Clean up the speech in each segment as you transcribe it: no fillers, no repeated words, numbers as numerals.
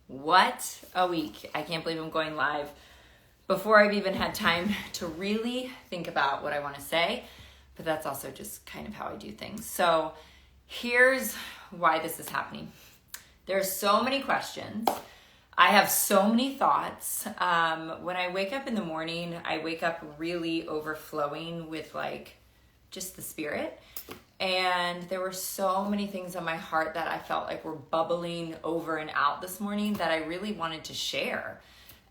What a week. I can't believe I'm going live before I've even had time to really think about what I want to say, but that's also just kind of how I do things. So here's why this is happening. There's so many questions. I have so many thoughts. When I wake up in the morning, I wake up really overflowing with just the spirit. And there were so many things on my heart that I felt like were bubbling over and out this morning that I really wanted to share.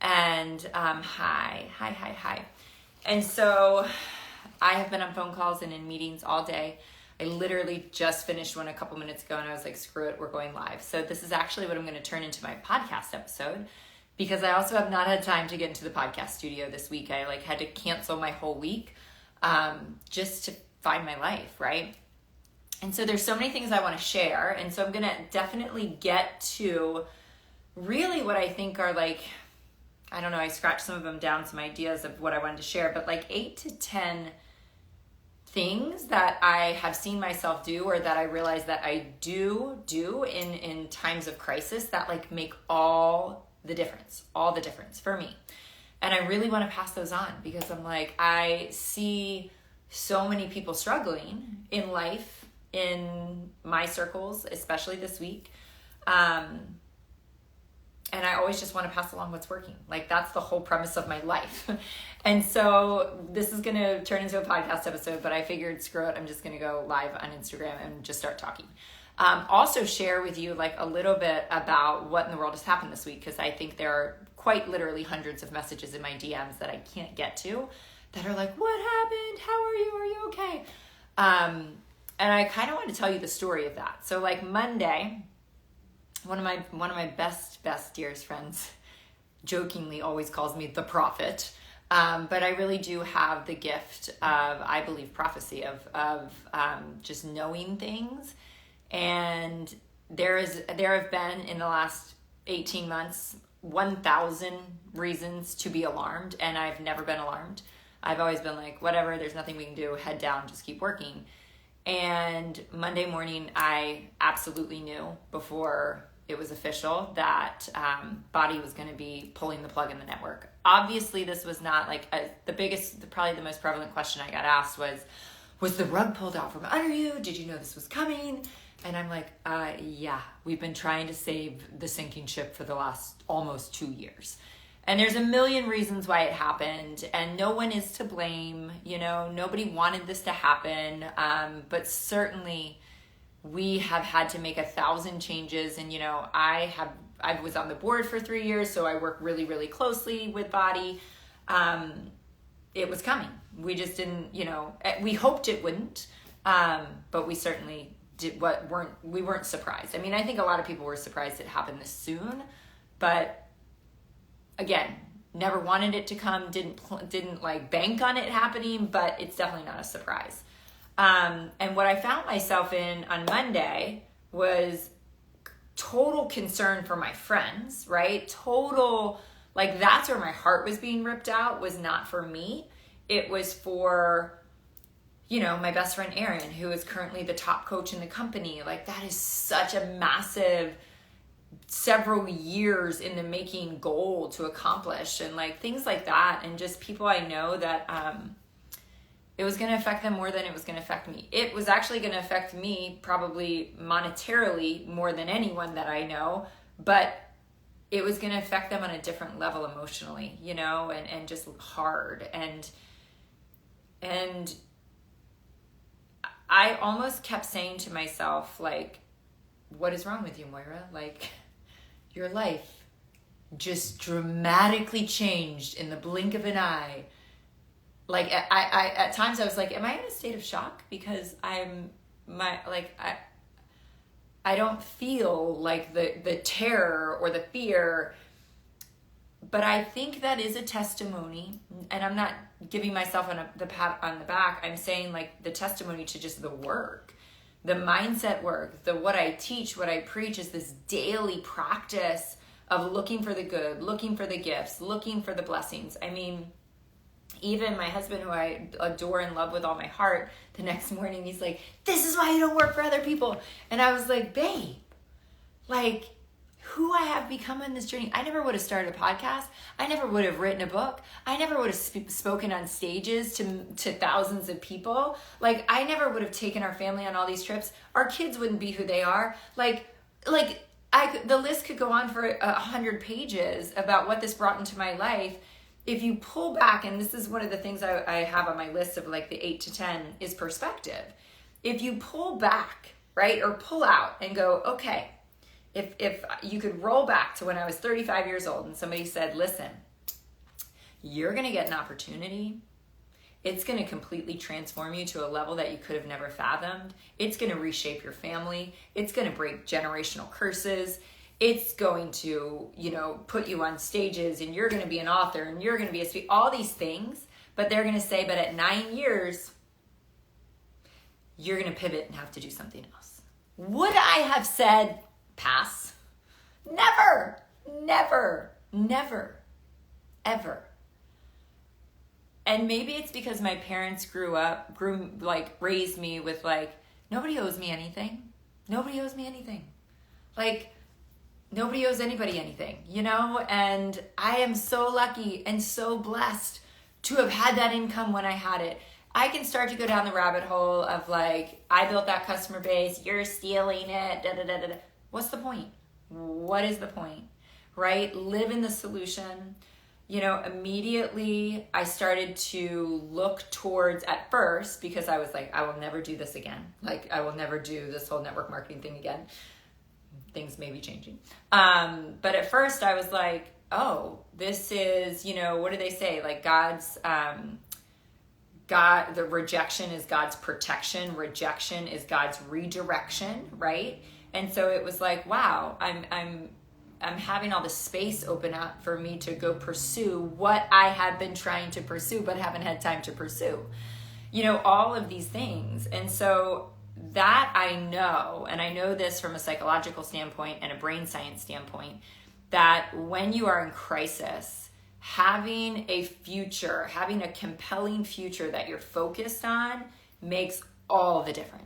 And hi. And so I have been on phone calls and in meetings all day. I literally just finished one a couple minutes ago and I was like, screw it, we're going live. So this is actually what I'm going to turn into my podcast episode, because I also have not had time to get into the podcast studio this week. I had to cancel my whole week just to find my life, right? And so there's so many things I want to share. And so I'm going to definitely get to really what I think are I don't know, I scratched some of them down, some ideas of what I wanted to share, but 8 to 10 things that I have seen myself do, or that I realize that I do in times of crisis that make all the difference for me. And I really want to pass those on, because I'm I see so many people struggling in life, in my circles, especially this week. And I always just want to pass along what's working. That's the whole premise of my life. And so this is going to turn into a podcast episode, but I figured, screw it, I'm just going to go live on Instagram and just start talking. Also share with you a little bit about what in the world has happened this week, because I think there are quite literally hundreds of messages in my DMs that I can't get to that are what happened? How are you? Are you okay? And I kind of want to tell you the story of that. So Monday, one of my best dearest friends jokingly always calls me the prophet. But I really do have the gift of, I believe, prophecy of just knowing things. And there have been in the last 18 months 1,000 reasons to be alarmed, and I've never been alarmed. I've always been whatever, there's nothing we can do, head down, just keep working. And Monday morning, I absolutely knew before it was official that BODi was going to be pulling the plug in the network. Obviously, this was not probably the most prevalent question I got asked was the rug pulled out from under you? Did you know this was coming? And I'm yeah, we've been trying to save the sinking ship for the last almost 2 years. And there's a million reasons why it happened, and no one is to blame. Nobody wanted this to happen, but certainly we have had to make 1,000 changes. And I was on the board for 3 years, so I work really, really closely with BODi. It was coming. We just didn't, we hoped it wouldn't, but we certainly weren't surprised. I mean, I think a lot of people were surprised it happened this soon, but again, never wanted it to come, didn't bank on it happening, but it's definitely not a surprise. And what I found myself in on Monday was total concern for my friends, right? Total, that's where my heart was being ripped out, was not for me. It was for, my best friend Erin, who is currently the top coach in the company. That is such a massive, several years in the making goal to accomplish, and things like that. And just people I know that it was going to affect them more than it was going to affect me. It was actually going to affect me probably monetarily more than anyone that I know, but it was going to affect them on a different level emotionally, and just hard. And I almost kept saying to myself, what is wrong with you, Moira? Your life just dramatically changed in the blink of an eye. I at times I was am I in a state of shock? Because I don't feel the terror or the fear, but I think that is a testimony, and I'm not giving myself the pat on the back. I'm saying the testimony to just the work, the mindset work, what I teach, what I preach is this daily practice of looking for the good, looking for the gifts, looking for the blessings. I mean, even my husband, who I adore and love with all my heart, the next morning he's this is why you don't work for other people. And I was babe, who I have become in this journey. I never would have started a podcast. I never would have written a book. I never would have spoken on stages to thousands of people. Like, I never would have taken our family on all these trips. Our kids wouldn't be who they are. The list could go on for 100 pages about what this brought into my life. If you pull back, and this is one of the things I have on my list of like the 8 to 10 is perspective. If you pull back, right, or pull out and go, okay, if you could roll back to when I was 35 years old and somebody said, listen, you're going to get an opportunity. It's going to completely transform you to a level that you could have never fathomed. It's going to reshape your family. It's going to break generational curses. It's going to, put you on stages, and you're going to be an author, and you're going to be a speaker, all these things. But they're going to say, but at 9 years, you're going to pivot and have to do something else. Would I have said pass? Never, never, never, ever. And maybe it's because my parents raised me with nobody owes me anything. Nobody owes me anything. Nobody owes anybody anything, And I am so lucky and so blessed to have had that income when I had it. I can start to go down the rabbit hole of I built that customer base, you're stealing it, da da da da. What's the point? What is the point? Right? Live in the solution. Immediately I started to look towards, at first, because I was I will never do this again. I will never do this whole network marketing thing again. Things may be changing. But at first I was oh, this is, what do they say? The rejection is God's protection. Rejection is God's redirection, right? And so it was wow, I'm having all this space open up for me to go pursue what I have been trying to pursue but haven't had time to pursue. All of these things. And so that I know, and I know this from a psychological standpoint and a brain science standpoint, that when you are in crisis, having a future, having a compelling future that you're focused on makes all the difference.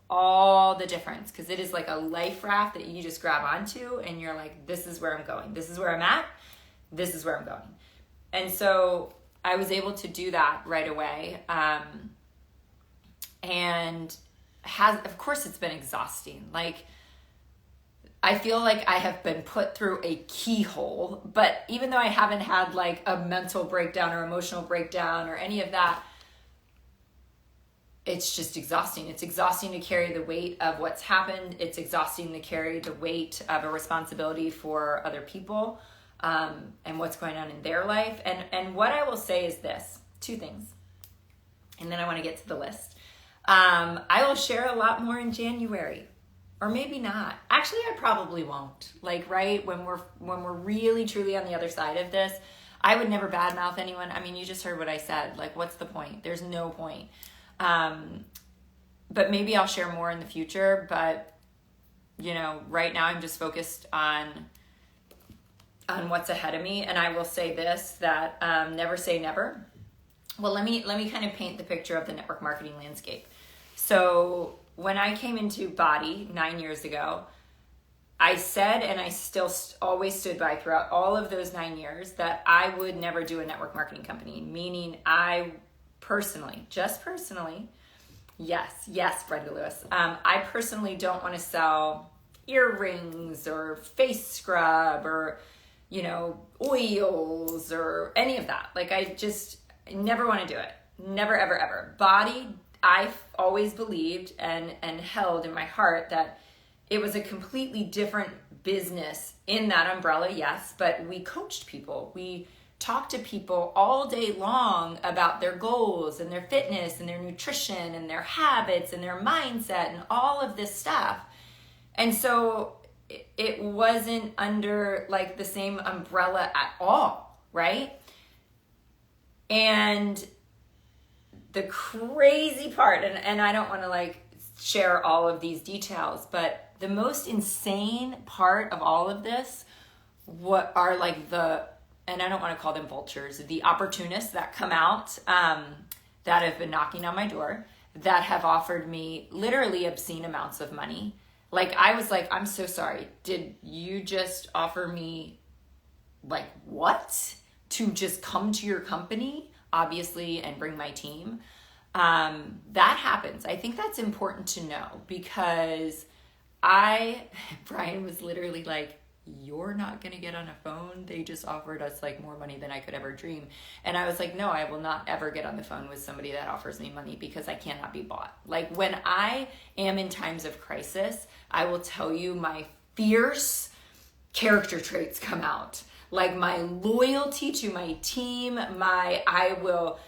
All the difference, because it is like a life raft that you just grab onto and you're this is where I'm going. This is where I'm at. This is where I'm going. And so I was able to do that right away. And of course it's been exhausting. I feel like I have been put through a keyhole, but even though I haven't had a mental breakdown or emotional breakdown or any of that, it's just exhausting. It's exhausting to carry the weight of what's happened. It's exhausting to carry the weight of a responsibility for other people and what's going on in their life. And what I will say is this, 2 things. And then I want to get to the list. I will share a lot more in January, or maybe not. Actually, I probably won't. Right when we're really truly on the other side of this, I would never badmouth anyone. I mean, you just heard what I said. What's the point? There's no point. But maybe I'll share more in the future, but right now I'm just focused on what's ahead of me. And I will say this, that, never say never. Well, let me kind of paint the picture of the network marketing landscape. So when I came into BODi 9 years ago, I said, and I still always stood by throughout all of those 9 years, that I would never do a network marketing company, meaning I personally, yes, Brenda Lewis, I personally don't want to sell earrings or face scrub or, oils or any of that. I never want to do it. Never, ever, ever. BODi, I've always believed and held in my heart that it was a completely different business in that umbrella, yes, but we coached people. We talk to people all day long about their goals and their fitness and their nutrition and their habits and their mindset and all of this stuff. And so it wasn't under the same umbrella at all, right? And the crazy part, and I don't want to share all of these details, but the most insane part of all of this, what are and I don't want to call them vultures, the opportunists that come out that have been knocking on my door, that have offered me literally obscene amounts of money, Like, I was like, I'm so sorry. Did you just offer me, like, what? To just come to your company, obviously, and bring my team? That happens. I think that's important to know, because Brian was literally like, you're not going to get on a phone. They just offered us like more money than I could ever dream. And I was like, no, I will not ever get on the phone with somebody that offers me money, because I cannot be bought. Like, when I am in times of crisis, I will tell you, my fierce character traits come out. Like, my loyalty to my team, I will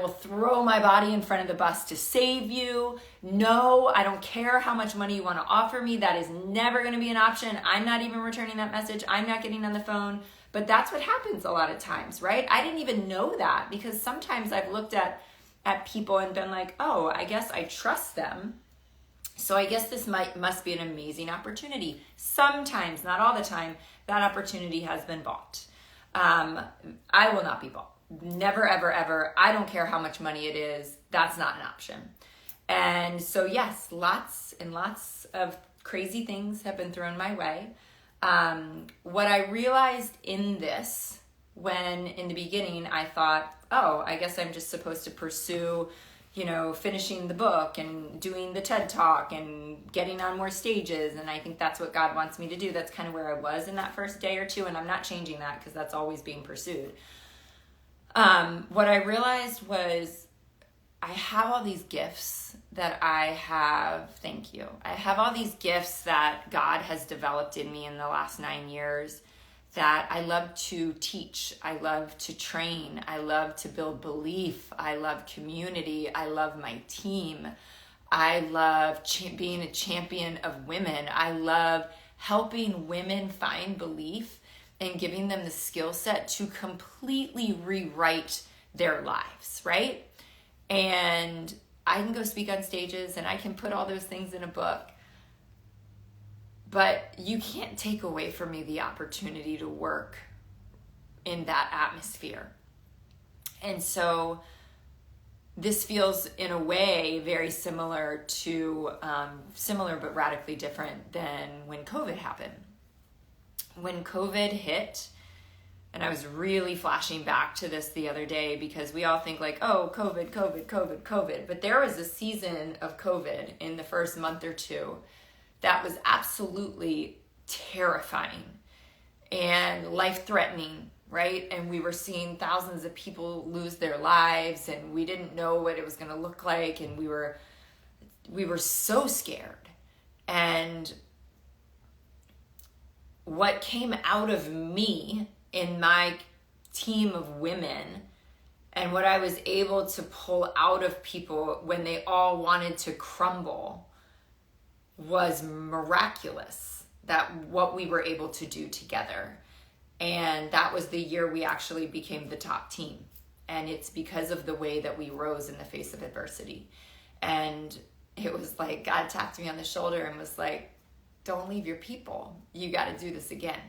throw my body in front of the bus to save you. No, I don't care how much money you want to offer me. That is never going to be an option. I'm not even returning that message. I'm not getting on the phone. But that's what happens a lot of times, right? I didn't even know that, because sometimes I've looked at people and been like, oh, I guess I trust them, so I guess this must be an amazing opportunity. Sometimes, not all the time, that opportunity has been bought. I will not be bought. Never, ever, ever. I don't care how much money it is. That's not an option. And so, yes, lots and lots of crazy things have been thrown my way. What I realized in this, when in the beginning I thought, oh, I guess I'm just supposed to pursue, finishing the book and doing the TED Talk and getting on more stages. And I think that's what God wants me to do. That's kind of where I was in that first day or two. And I'm not changing that, because that's always being pursued. What I realized was, I have all these gifts that I have all these gifts that God has developed in me in the last 9 years, that I love to teach. I love to train. I love to build belief. I love community. I love my team. I love being a champion of women. I love helping women find belief and giving them the skill set to completely rewrite their lives, right? And I can go speak on stages and I can put all those things in a book, but you can't take away from me the opportunity to work in that atmosphere. And so this feels, in a way, very similar but radically different than when COVID happened. When COVID hit, and I was really flashing back to this the other day, because we all think like, oh, COVID. But there was a season of COVID in the first month or two that was absolutely terrifying and life-threatening, right? And we were seeing thousands of people lose their lives, and we didn't know what it was going to look like, and we were so scared. And what came out of me in my team of women, and what I was able to pull out of people when they all wanted to crumble, was miraculous. That what we were able to do together. And that was the year we actually became the top team. And it's because of the way that we rose in the face of adversity. And it was like God tapped me on the shoulder and was like, don't leave your people. You got to do this again.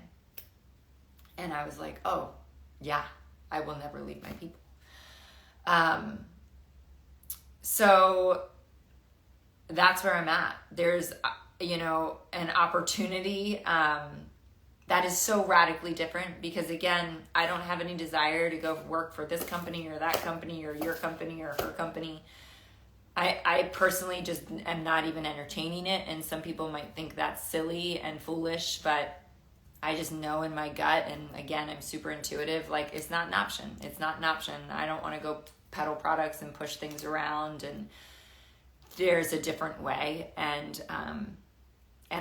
And I was like, oh, yeah, I will never leave my people. So that's where I'm at. There's, an opportunity that is so radically different, because, again, I don't have any desire to go work for this company or that company or your company or her company. I personally just am not even entertaining it, and some people might think that's silly and foolish, but I just know in my gut, and again, I'm super intuitive, like, it's not an option. It's not an option. I don't want to go peddle products and push things around, and there's a different way, and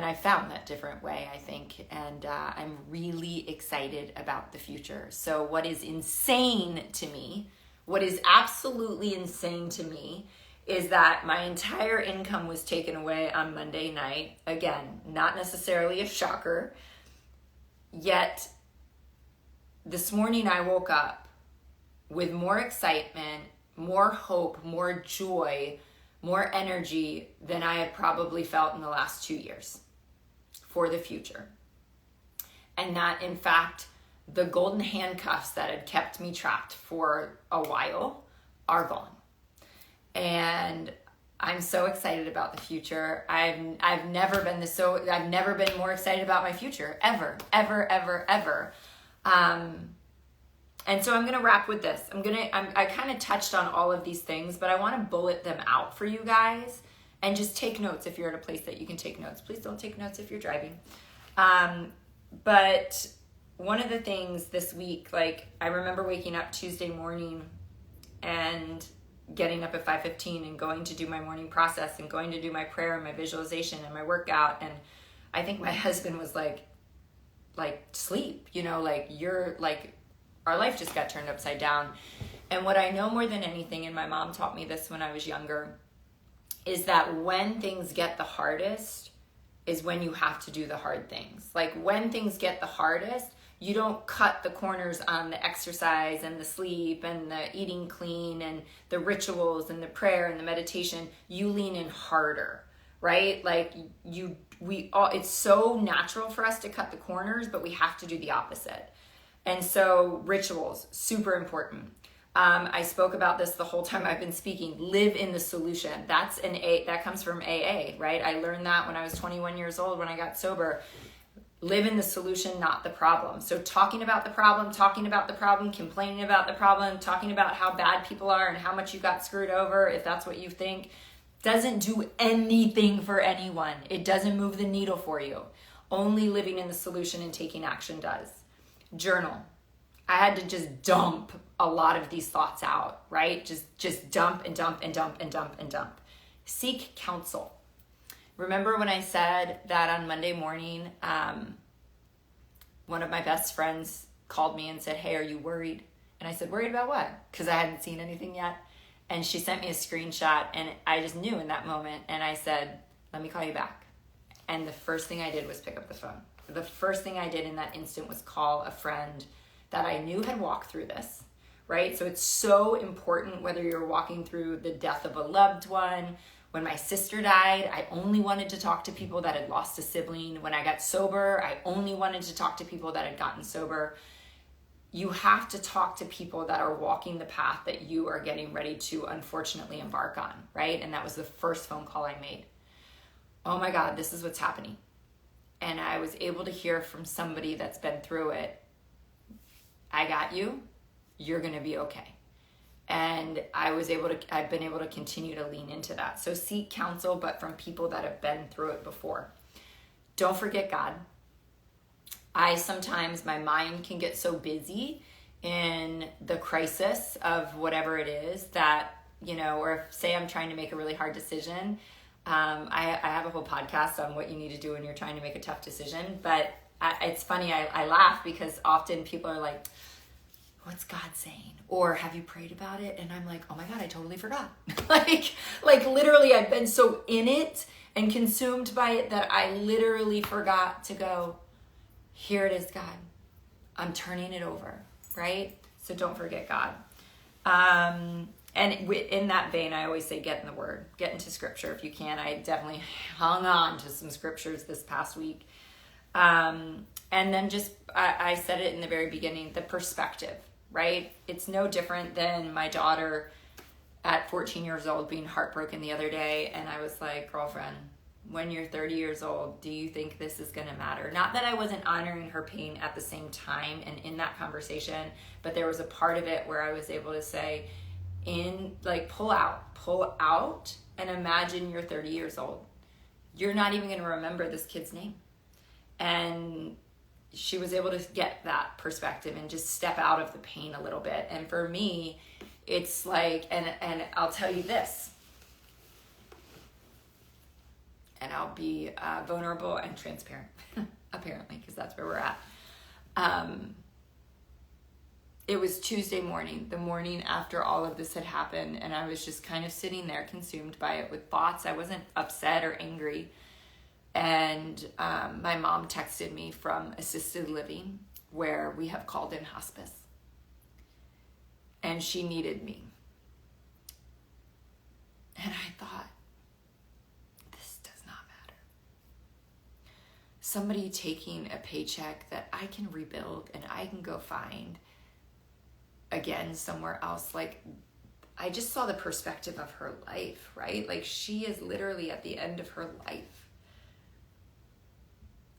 I found that different way, I think, and I'm really excited about the future. So what is insane to me, what is absolutely insane to me, is that my entire income was taken away on Monday night. Again, not necessarily a shocker. Yet, this morning I woke up with more excitement, more hope, more joy, more energy than I have probably felt in the last 2 years for the future. And that, in fact, the golden handcuffs that had kept me trapped for a while are gone. And I'm so excited about the future. I've never been more excited about my future ever. And so I'm going to wrap with this. I kind of touched on all of these things, but I want to bullet them out for you guys and just take notes if you're at a place that you can take notes. Please don't take notes if you're driving. But one of the things this week, like I remember waking up Tuesday morning and getting up at 5:15 and going to do my morning process and going to do my prayer and my visualization and my workout. And I think my husband was like sleep, you're like, our life just got turned upside down. And what I know more than anything, and my mom taught me this when I was younger, is that when things get the hardest is when you have to do the hard things. Like when things get the hardest, you don't cut the corners on the exercise and the sleep and the eating clean and the rituals and the prayer and the meditation. You lean in harder, right? Like it's so natural for us to cut the corners, but we have to do the opposite. And so rituals, super important. I spoke about this the whole time I've been speaking. Live in the solution. That comes from AA, right? I learned that when I was 21 years old when I got sober. Live in the solution, not the problem. So talking about the problem, complaining about the problem, talking about how bad people are and how much you got screwed over, if that's what you think, doesn't do anything for anyone. It doesn't move the needle for you. Only living in the solution and taking action does. Journal. I had to just dump a lot of these thoughts out, right? Just dump and dump and dump and dump and dump. Seek counsel. Remember when I said that on Monday morning, one of my best friends called me and said, "Hey, are you worried?" And I said, "Worried about what?" Because I hadn't seen anything yet. And she sent me a screenshot and I just knew in that moment. And I said, "Let me call you back." And the first thing I did was pick up the phone. The first thing I did in that instant was call a friend that I knew had walked through this, right? So it's so important whether you're walking through the death of a loved one. When my sister died, I only wanted to talk to people that had lost a sibling. When I got sober, I only wanted to talk to people that had gotten sober. You have to talk to people that are walking the path that you are getting ready to unfortunately embark on, right? And that was the first phone call I made. Oh my God, this is what's happening. And I was able to hear from somebody that's been through it. I got you. You're going to be okay. And I've been able to continue to lean into that. So seek counsel, but from people that have been through it before. Don't forget God. My mind can get so busy in the crisis of whatever it is that, or if, say I'm trying to make a really hard decision. I have a whole podcast on what you need to do when you're trying to make a tough decision, but it's funny. I laugh because often people are like, "What's God saying?" Or "Have you prayed about it?" And I'm like, "Oh my God, I totally forgot." like literally I've been so in it and consumed by it that I literally forgot to go, "Here it is, God. I'm turning it over," right? So don't forget God. And in that vein, I always say get in the Word, get into Scripture if you can. I definitely hung on to some Scriptures this past week. And then I said it in the very beginning, the perspective, right? It's no different than my daughter at 14 years old being heartbroken the other day. And I was like, "Girlfriend, when you're 30 years old, do you think this is going to matter?" Not that I wasn't honoring her pain at the same time and in that conversation, but there was a part of it where I was able to say, pull out and imagine you're 30 years old. You're not even going to remember this kid's name. And she was able to get that perspective and just step out of the pain a little bit. And for me, it's like, and I'll tell you this, and I'll be vulnerable and transparent, apparently, because that's where we're at. It was Tuesday morning, the morning after all of this had happened, and I was just kind of sitting there consumed by it with thoughts. I wasn't upset or angry. And my mom texted me from assisted living, where we have called in hospice. And she needed me. And I thought, this does not matter. Somebody taking a paycheck that I can rebuild and I can go find again somewhere else, like I just saw the perspective of her life, right? Like, she is literally at the end of her life.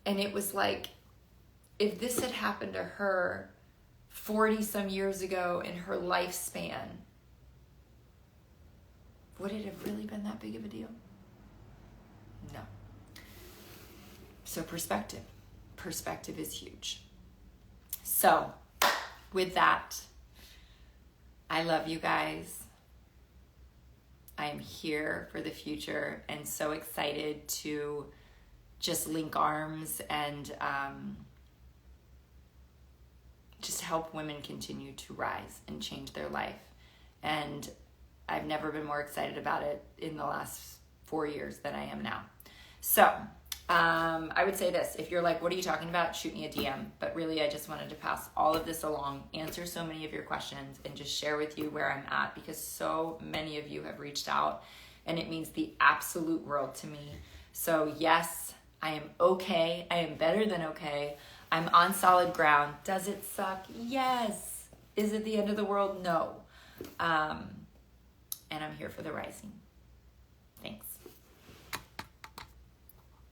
And it was like, if this had happened to her 40 some years ago in her lifespan, would it have really been that big of a deal? No. So perspective. Perspective is huge. So with that, I love you guys. I am here for the future and so excited to just link arms and just help women continue to rise and change their life. And I've never been more excited about it in the last 4 years than I am now. So I would say this: if you're like, what are you talking about? Shoot me a DM. But really, I just wanted to pass all of this along, answer so many of your questions, and just share with you where I'm at, because so many of you have reached out and it means the absolute world to me. So yes, I am okay. I am better than okay. I'm on solid ground. Does it suck? Yes. Is it the end of the world? No. And I'm here for the rising.